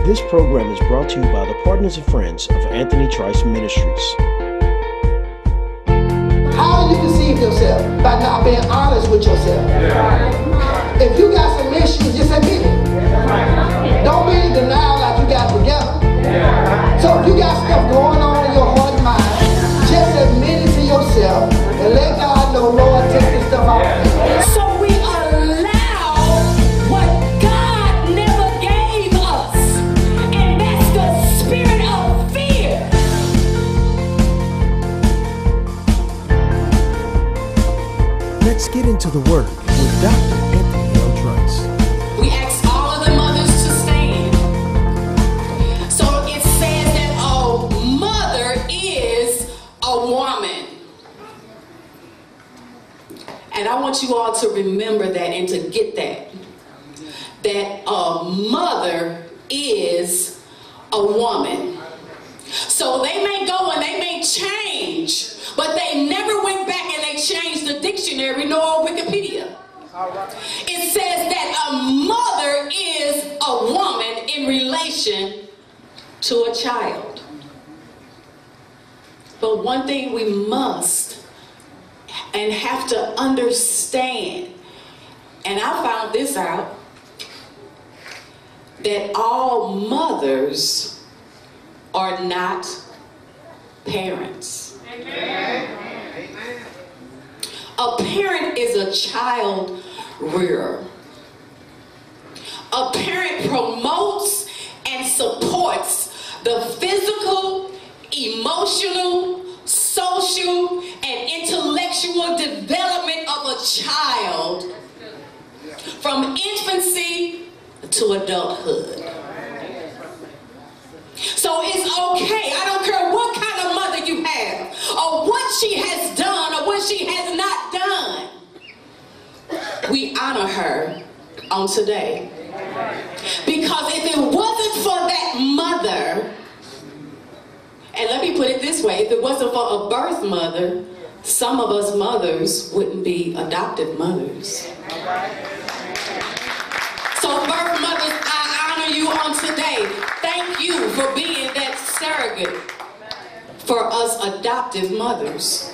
This program is brought to you by the partners and friends of Anthony Trice Ministries. How you deceive yourself? By not being honest with yourself. Yeah. If you got some issues, just admit it. Don't be in denial like you got together. Yeah. So if you got stuff going on in your heart and mind, just admit it to yourself and let God know, Lord, take this stuff out of me. So we allow what God never gave us, and that's the spirit of fear. Let's get into the Word with Dr. Anthony L. Trice. We ask all of the mothers to stand. So it says that a mother is a woman. And I want you all to remember that and to get that. That a mother is a woman. So they may go and they may change, but they never went back and they changed the dictionary nor Wikipedia. It says that a mother is a woman in relation to a child. But one thing we must and have to understand, and I found this out, that all mothers are not parents. Amen. A parent is a child rearer. A parent promotes and supports the physical, emotional, social, and intellectual development of a child from infancy to adulthood. So it's okay. I don't care what kind of mother you have, or what she has done, or what she has not done. We honor her on today. Because if it wasn't for that mother, and let me put it this way, if it wasn't for a birth mother, some of us mothers wouldn't be adopted mothers. So birth mothers, I honor you on today. Thank you for being that surrogate for us adoptive mothers.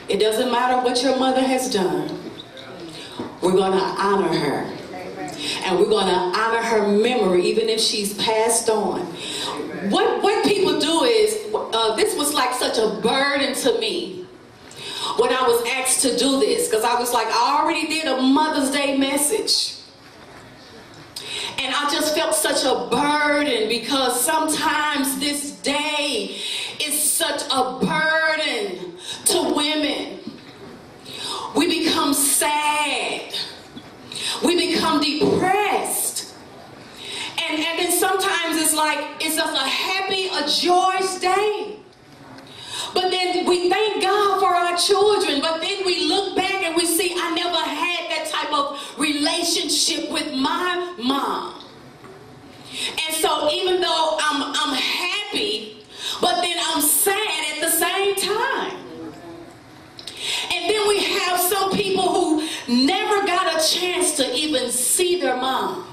It doesn't matter what your mother has done. We're going to honor her. And we're going to honor her memory even if she's passed on. What people do is, this was like such a burden to me when I was asked to do this, because I was like, I already did a Mother's Day message. And I just felt such a burden because sometimes this day is such a burden to women. We become sad. We become depressed. And then sometimes it's like, it's just a happy, a joyous day. But then we thank God for our children, but then we look back and we see, I never had that type of relationship with my mom. And so even though I'm happy, but then I'm sad at the same time. And then we have some people who never got a chance to even see their mom.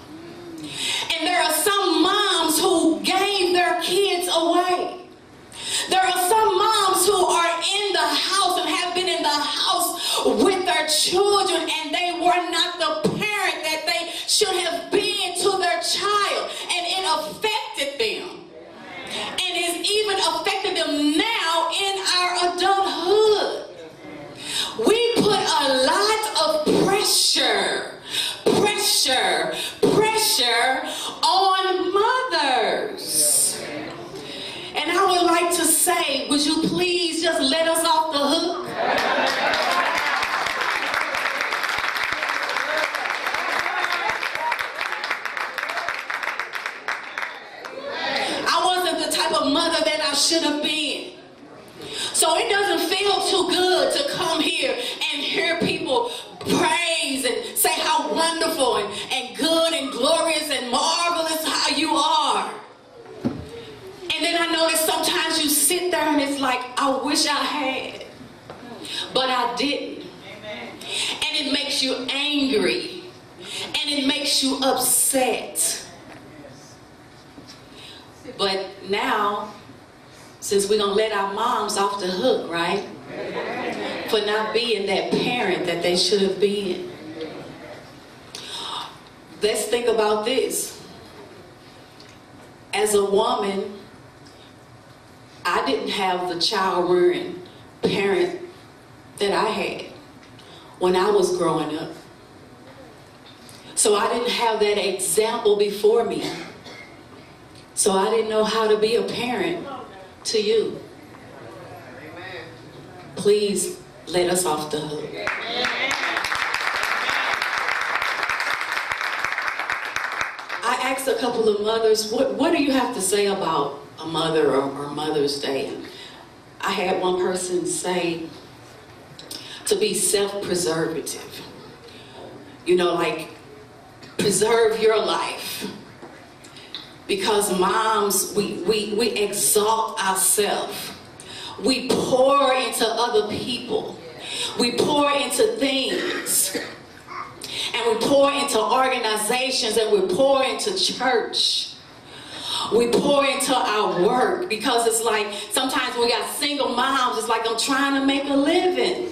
And there are some moms who gave their kids away. There are some moms who are in the house and have been in the house with their children, and they were not the parent that they should have been to their child, and it affected them. And it's even affected them now in our adulthood. We put a lot of pressure on mothers. And I would like to say, would you please just let us off the hook? I wasn't the type of mother that I should have been. So it doesn't feel too good to come here and hear people praise and say how wonderful and good and glorious and marvelous how you are. And then I notice sometimes you sit there and it's like, I wish I had, but I didn't. And it makes you angry. And it makes makes you upset. But now, since we're going to let our moms off the hook, right? For not being that parent that they should have been. Let's think about this. As a woman, I didn't have the child-rearing parent that I had when I was growing up. So I didn't have that example before me. So I didn't know how to be a parent to you. Please let us off the hook. I asked a couple of mothers, what do you have to say about a mother or Mother's Day? And I had one person say to be self-preservative. You know, like, preserve your life. Because moms, we exalt ourselves. We pour into other people. We pour into things. And we pour into organizations, and we pour into church. We pour into our work, because it's like sometimes we got single moms, it's like I'm trying to make a living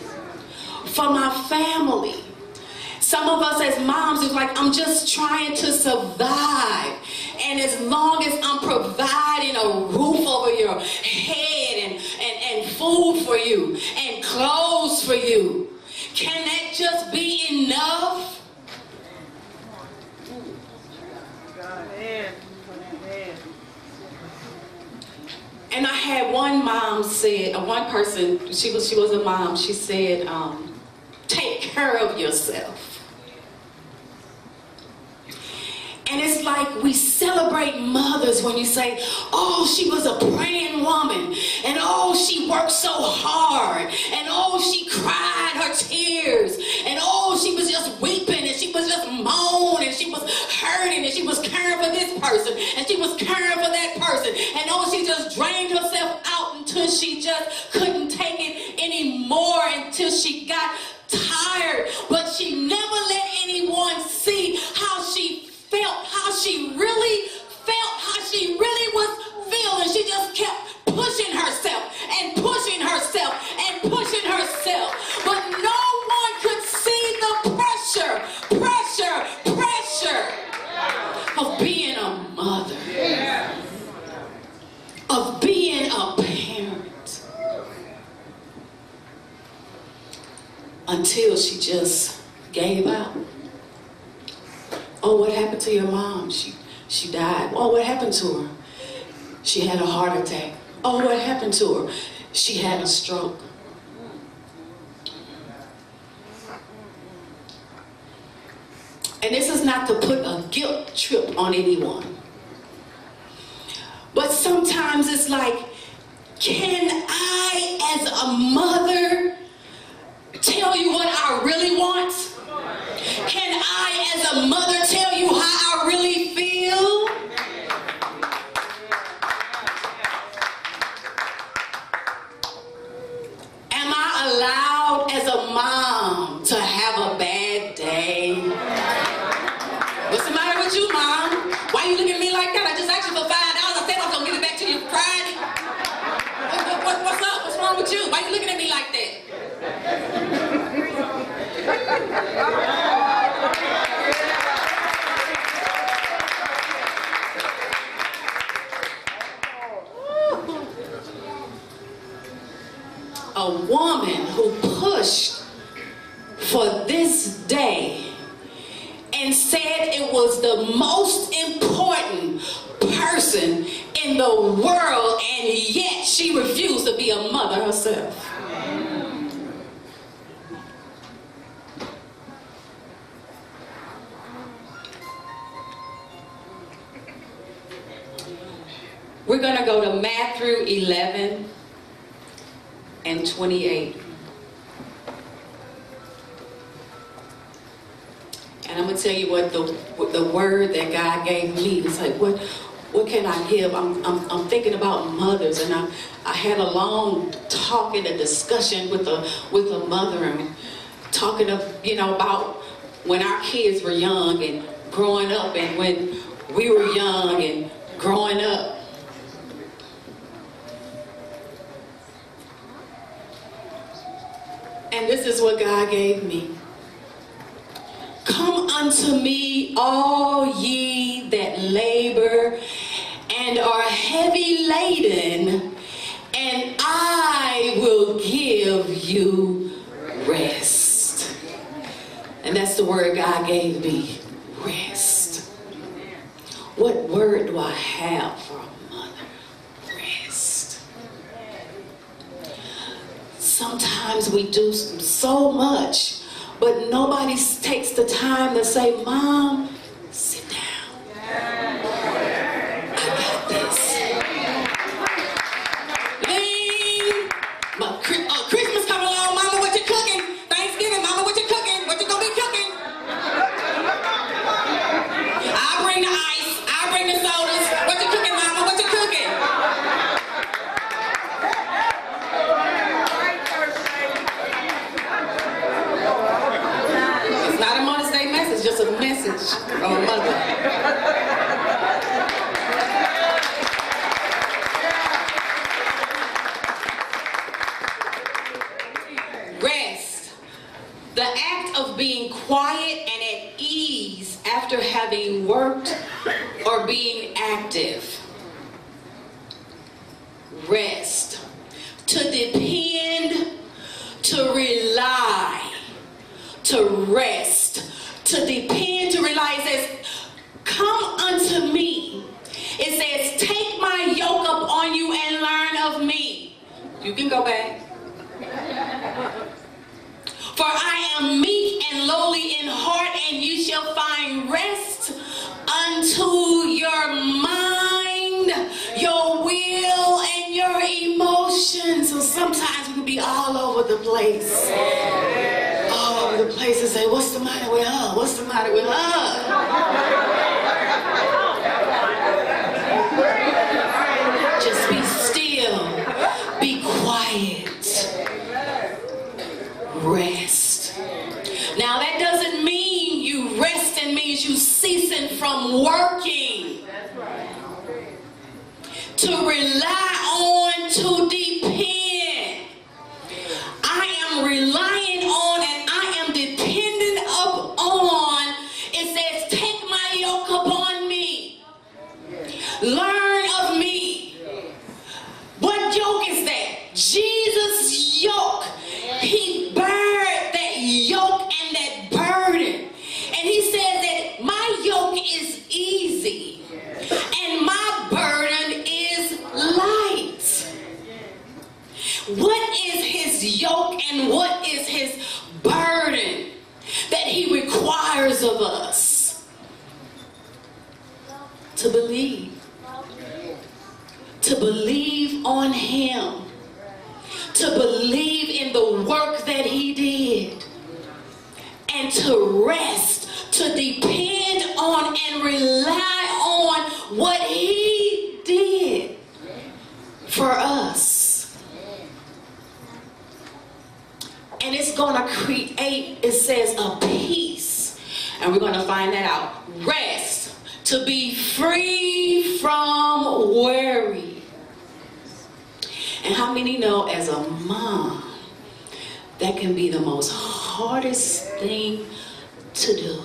for my family. Some of us as moms, it's like I'm just trying to survive. And as long as I'm providing a roof over your head and food for you and clothes for you, can that just be enough? And I had one mom said, one person, she was a mom, she said, take care of yourself. And it's like we celebrate mothers when you say, oh, she was a praying woman, and oh, she worked so hard, and oh, she cried her tears, and oh, she was just weeping, and she was just moaning, and she was hurting, and she was caring for this person, and she was caring for that person, and oh, she just drained herself out until she just couldn't take it anymore, until she got tired. But she never let anyone see how she felt, how she really felt, how she really was feeling. She just kept pushing herself and pushing herself and pushing herself. But no one could see the pressure of being a mother, of being a parent, until she just gave out. Oh, what happened to your mom? She died. Oh, what happened to her? She had a heart attack. Oh, what happened to her? She had a stroke. And this is not to put a guilt trip on anyone. But sometimes it's like, can I, as a mother, tell you what I really want? Can I, as a mother, tell you how I really feel? Am I allowed, as a mom, to have a bad day? What's the matter with you, Mom? Why you looking at me like that? I just asked you for $5. I said I was going to give it back to you Friday. What's up? What's wrong with you? Why you looking at me like that? A woman who pushed for this day and said it was the most important person in the world, and yet she refused to be a mother herself. We're going to go to Matthew 11 and 28. And I'm going to tell you what the word that God gave me. It's like, what can I give? I'm thinking about mothers, and I had a long talk and a discussion with a mother, and talking about when our kids were young and growing up and when we were young and growing up. And this is what God gave me. Come unto me, all ye that labor and are heavy laden, and I will give you rest. And that's the word God gave me, rest. What word do I have for a mother? Rest. Sometimes we do so much, but nobody takes the time to say, Mom, sit down. I got this. Lean. But Christmas coming along, Mama, what you cooking? Thanksgiving, Mama, what you cooking? What you gonna be cooking? I bring the ice. I bring the sodas. What you cooking, Mama? What you cooking? It's not a Mother's Day message, just a message from a mother. Rest. The act of being quiet and at ease after having worked or being active. Rest. To depend, to rely, to rest. To depend, to rely. It says, come unto me. It says, take my yoke up on you and learn of me. You can go back. For I am meek and lowly in heart, and you shall find rest unto your mind, your will, and your emotions. So sometimes we can be all over the place. All over the place and say, what's the matter with her? What's the matter with her? Just be still. Be quiet. Rest. Now that doesn't mean you resting means you ceasing from working. To rely on, to depend. I am relying on and I am dependent upon. It says, take my yoke upon me. Learn of me. What yoke is that? Jesus' yoke. He bear that yoke and that burden. And he says that my yoke is easy and my burden is light. What is his yoke and what is his burden that he requires of us? To believe. To believe on him. To believe in the work that he did. And to rest, to depend on and rely on what he did for us. And it's going to create, it says, a peace. And we're going to find that out. Rest, to be free from worry. And how many know as a mom, that can be the most hardest thing to do?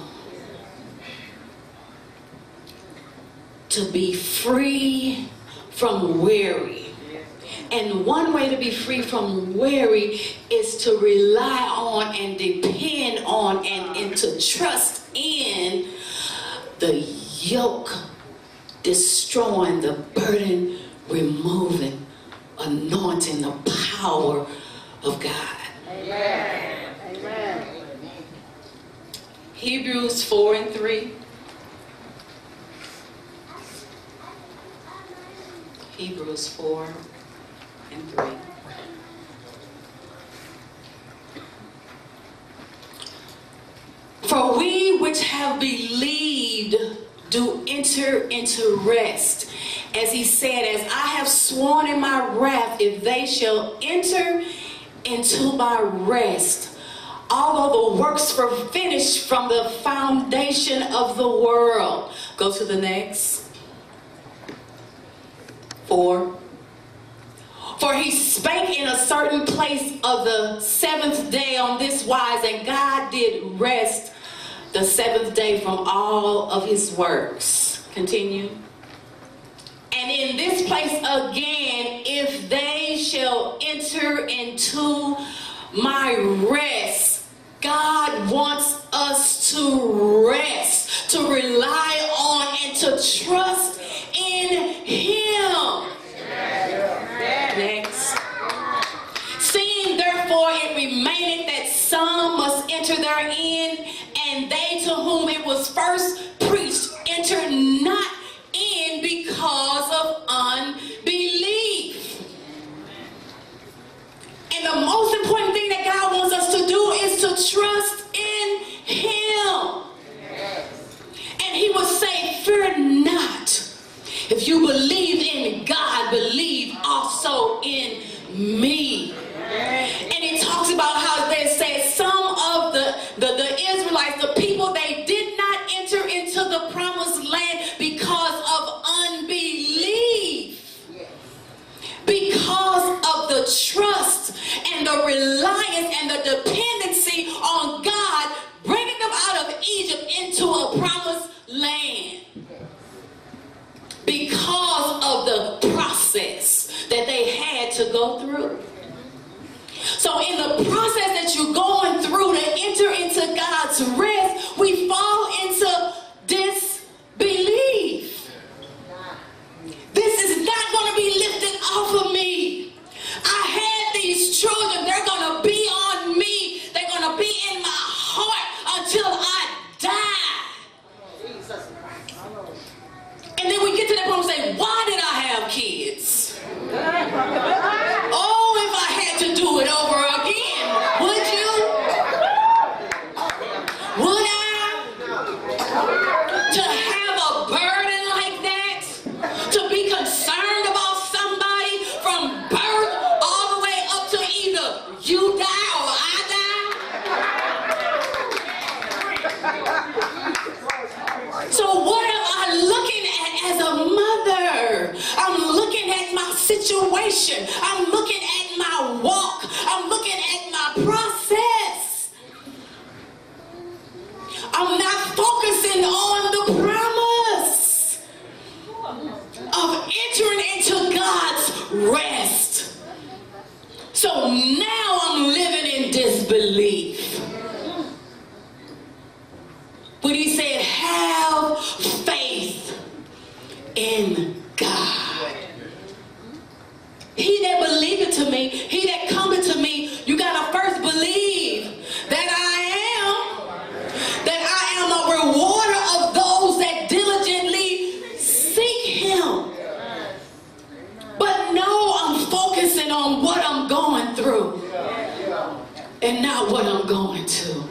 To be free from worry. And one way to be free from worry is to rely on and depend on and to trust in the yoke destroying, the burden removing, anointing, the power of God. Amen. Amen. Hebrews 4:3. Hebrews 4:3. For we which have believed do enter into rest. As he said, as I have sworn in my wrath, if they shall enter into my rest, although the works were finished from the foundation of the world. Go to the next. 4. For he spake in a certain place of the 7th day on this wise, and God did rest the 7th day from all of his works. Continue. And in this place again, if they shall enter into my rest, God wants us to rest, to rely on and to trust in him. Next. Seeing therefore it remaineth that some must enter therein, and they to whom it was first preached enter not in because of unbelief. And the most important thing that God wants us to do is to trust in him. And he will say, fear not. If you believe in God, believe also in me. And it talks about how they say some of the Israelites, the people, they did not enter into the promised land because of unbelief. Because of the trust and the reliance and the dependency on God, bringing them out of Egypt into a promised land. Because of the process that they had to go through. So in the process that you're going through to enter into God's rest, we fall into disbelief. This is not going to be lifted off of me. I had these children. They're going to be on me. They're going to be in my heart until I die. And then we get to that point and say, why did I have kids? Oh, if I had to do it over again, would you? Would I? To have a burden like that? To be concerned about somebody from birth all the way up to either you die or I die? So what am I looking at as a mother? I'm looking at my situation. I'm looking at my walk. I'm looking at my process. I'm not focusing on the promise of entering into God's rest. So now I'm living in disbelief. But he said, have faith in God. He that believeth to me, he that cometh to me, you gotta first believe that I am a rewarder of those that diligently seek him. But no, I'm focusing on what I'm going through and not what I'm going to.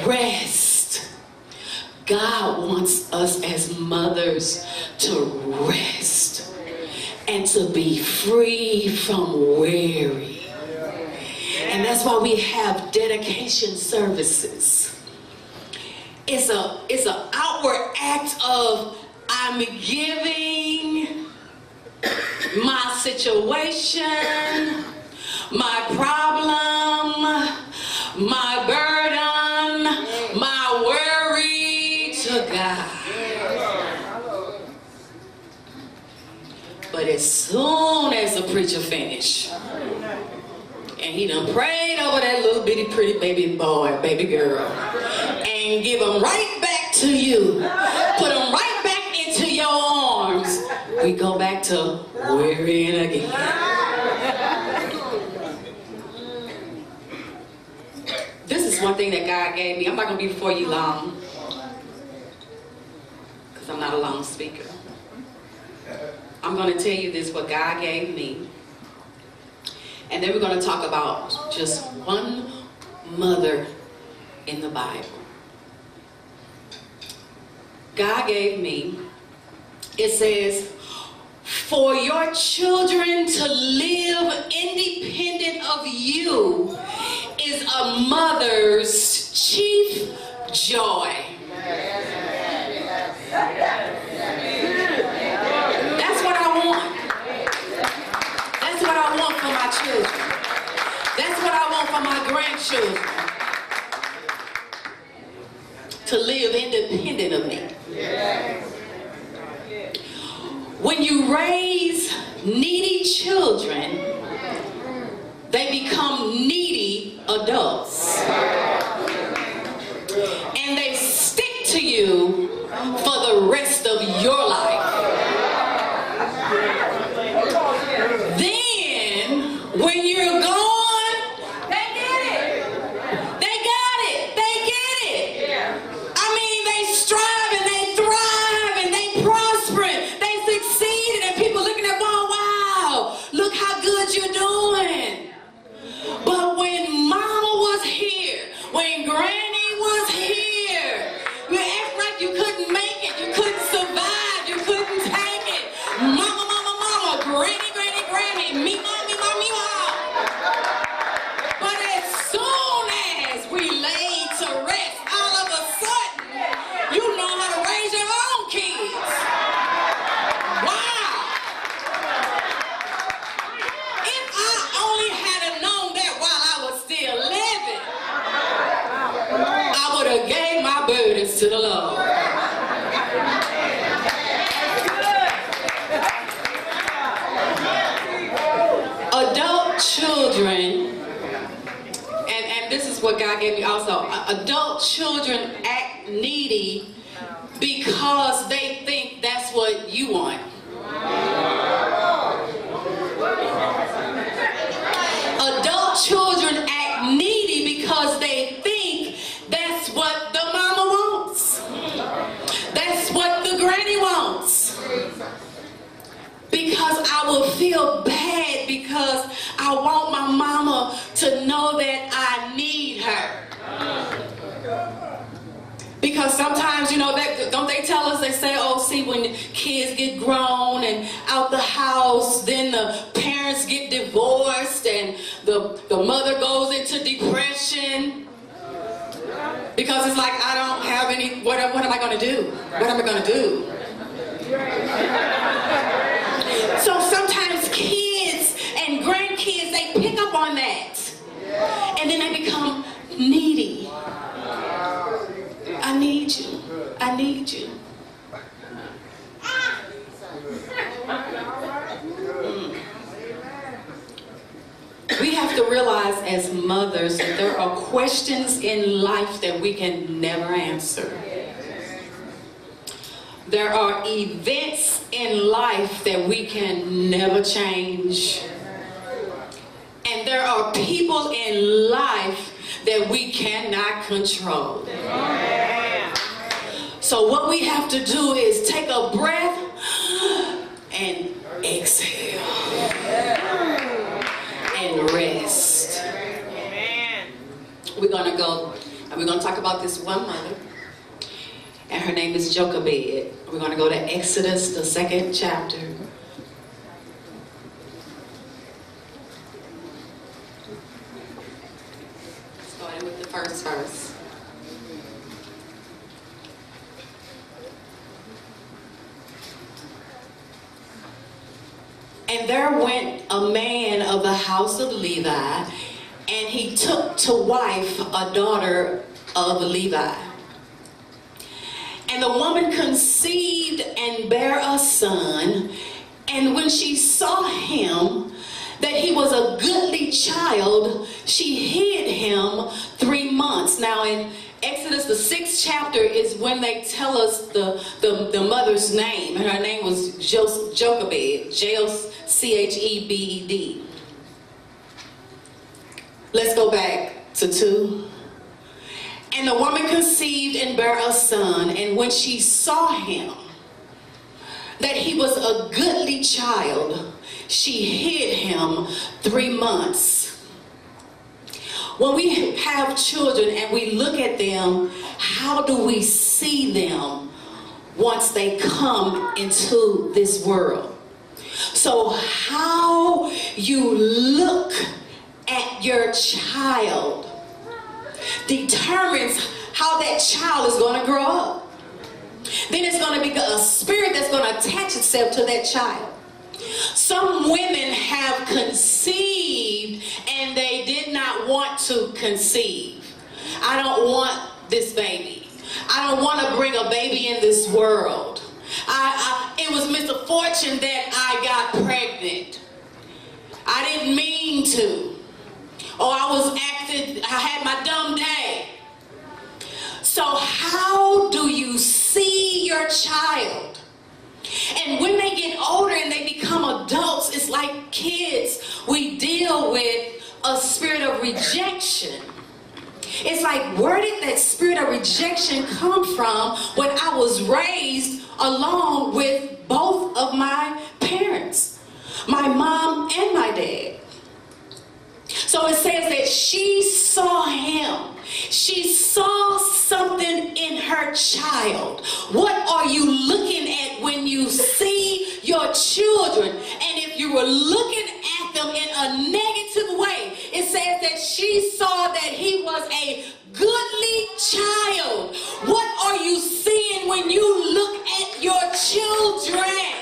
Rest. God wants us as mothers to rest and to be free from worry. And that's why we have dedication services. It's an outward act of I'm giving my situation, my problem, my burden, my worry to God. But as soon as the preacher finished, and he done prayed over that little bitty pretty baby boy, baby girl, and give him right back to you, put him right back into your arms, we go back to worrying again. This is one thing that God gave me. I'm not going to be before you long, because I'm not a long speaker. I'm going to tell you this, what God gave me. And then we're going to talk about just one mother in the Bible. God gave me, it says, for your children to live independent of you is a mother's chief joy. That's what I want. That's what I want for my children. That's what I want for my grandchildren. To live independent of me. When you raise needy children, they become needy adults. And they stick to you for the rest of your life. Then, when you're gone, they get it. They got it. They get it. I mean, they strive and they thrive and they prosper. They succeed and people looking at, wow, look how good you're doing. But when mama was here, when granny was here, you act like you couldn't make it, you couldn't survive, you couldn't take it. Mama, mama, mama, granny, granny, granny, me, mommy, mommy, mom. But as soon as we laid to rest, all of a sudden, you know how to raise your own kids. Wow. If I only had known that while I was still living, I would have gave my burdens to the Lord. Adult children, and this is what God gave me also, adult children act needy because they think that's what you want. Adult children act needy because they think that's what the mama wants. That's what the granny wants. Because I will feel bad because I want my mama to know that I need her. Because sometimes, you know, don't they tell us, they say, oh, see, when kids get grown and out the house, then the parents get divorced and the mother goes into depression. Because it's like, I don't have any, what am I going to do? What am I going to do? So sometimes kids and grandkids, they pick up on that. And then they become needy. I need you. I need you. We have to realize as mothers that there are questions in life that we can never answer. There are events in life that we can never change. And there are people in life that we cannot control. So what we have to do is take a breath and exhale. And rest. We're going to go and we're going to talk about this one mother. And her name is Jochebed. We're going to go to Exodus, the 2nd chapter. Starting with the first verse. And there went a man of the house of Levi, and he took to wife a daughter of Levi. And the woman conceived and bare a son, and when she saw him, that he was a goodly child, she hid him 3 months. Now in Exodus, the 6th chapter is when they tell us the mother's name, and her name was Jochebed, Jochebed. Let's go back to 2. And the woman conceived and bare a son, and when she saw him, that he was a goodly child, she hid him 3 months. When we have children and we look at them, how do we see them once they come into this world? So how you look at your child determines how that child is going to grow up. Then it's going to be a spirit that's going to attach itself to that child. Some women have conceived and they did not want to conceive. I don't want this baby. I don't want to bring a baby in this world. It was misfortune that I got pregnant. I didn't mean to. Or I had my dumb day. So how do you see your child? And when they get older and they become adults, it's like kids. We deal with a spirit of rejection. It's like, where did that spirit of rejection come from when I was raised along with both of my parents, my mom and my dad? So it says that she saw him. She saw something in her child. What are you looking at when you see your children? And if you were looking at them in a negative way, it says that she saw that he was a goodly child. What are you seeing when you look at your children?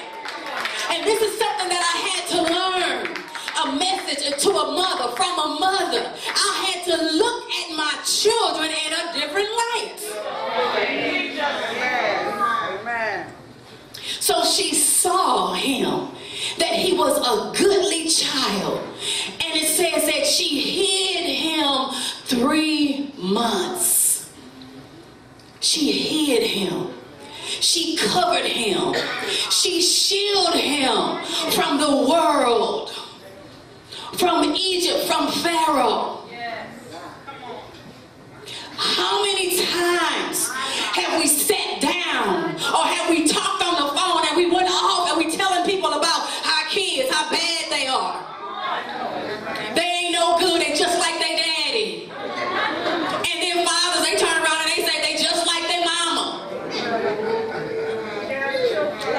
And this is something that I had to learn. A message to a mother, from a mother. I had to look at my children in a different light. Amen. So she saw him, that he was a goodly child. And it says that she hid him 3 months. She hid him. She covered him. She shielded him from the world. From Egypt, from Pharaoh. How many times have we sat down or have we talked on the phone and we went off and we telling people about our kids, how bad they are? They ain't no good, they just like their daddy. And then fathers, they turn around and they say they just like their mama.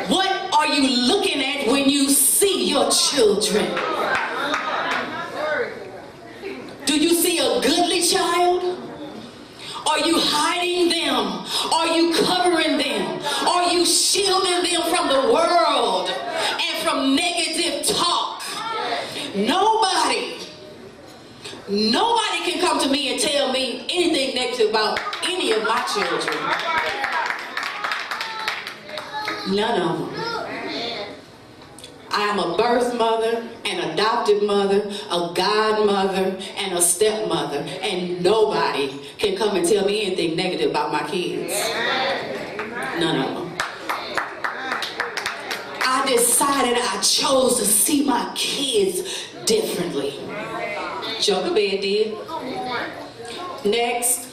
What are you looking at when you see your children? Do you see a goodly child? Are you hiding them? Are you covering them? Are you shielding them from the world and from negative talk? Nobody can come to me and tell me anything negative about any of my children. None of them. I am a birth mother, an adopted mother, a godmother, and a stepmother. And nobody can come and tell me anything negative about my kids. None of them. I decided I chose to see my kids differently. Jochebed did. Next.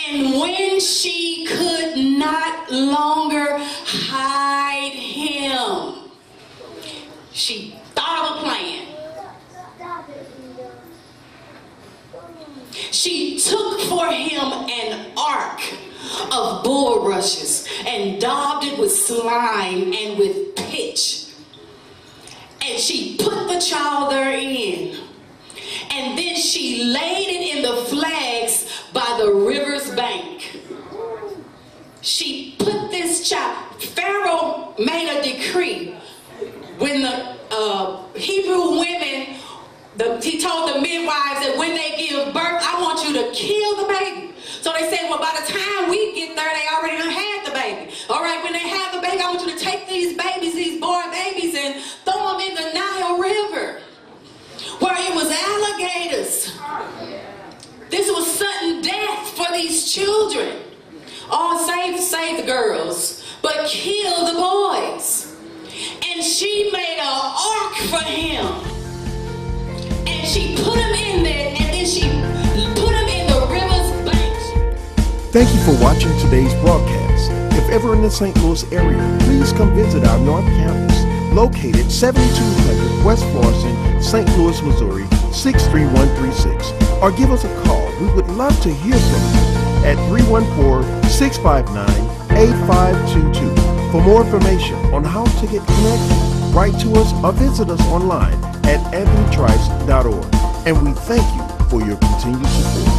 And when she could not longer hide him, she thought of a plan. She took for him an ark of bulrushes and daubed it with slime and with pitch. And she put the child therein. And then she laid it in the flags by the river's bank. She put this child. Pharaoh made a decree. When the Hebrew women, he told the midwives that when they give birth, I want you to kill the baby. So they said, well, by the time we get there, they already done had the baby. All right, when they have the baby, I want you to take these babies, these boy babies, and throw them in the Nile River, where it was alligators. This was sudden death for these children. Oh, save the girls, but kill the boys. And she made an ark for him. And she put him in there, and then she put him in the river's bank. Thank you for watching today's broadcast. If ever in the St. Louis area, please come visit our North Campus, located 7200 West Florissant, St. Louis, Missouri, 63136. Or give us a call. We would love to hear from you at 314-659-8522. For more information on how to get connected, write to us or visit us online at anthonytrice.org. And we thank you for your continued support.